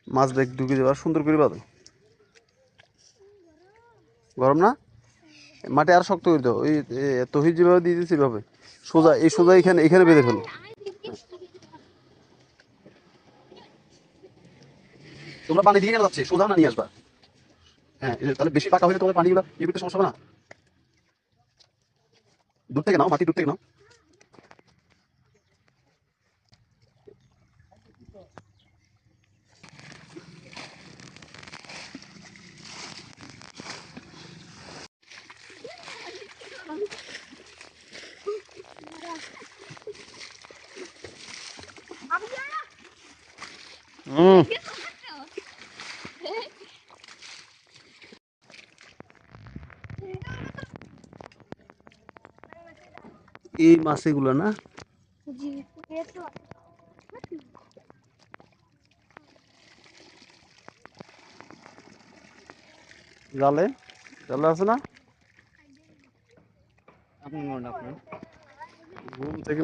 মাছ বেগ ঢুকে যাবে আর সুন্দর করে বাঁধো। গরম না? মাটি আর শক্ত করে দাও, ওই তহিদ যেভাবে দিয়ে দিচ্ছে এভাবে সোজা, এই সোজা এখানে এখানে বেঁধে ফেলো। তোমরা পানি দিয়ে কেন যাচ্ছে, সোজা না নিয়ে আসবা। হ্যাঁ, তাহলে বেশি পাকা হলে তোমার পানিগুলো ইয়ে করতে সমস্যা হবে না। দূর থেকে নাও, মাটি দূর থেকে নাও। হুম। এই মাছ এগুলো না? জালে, জালে আছে না? ঘুম থেকে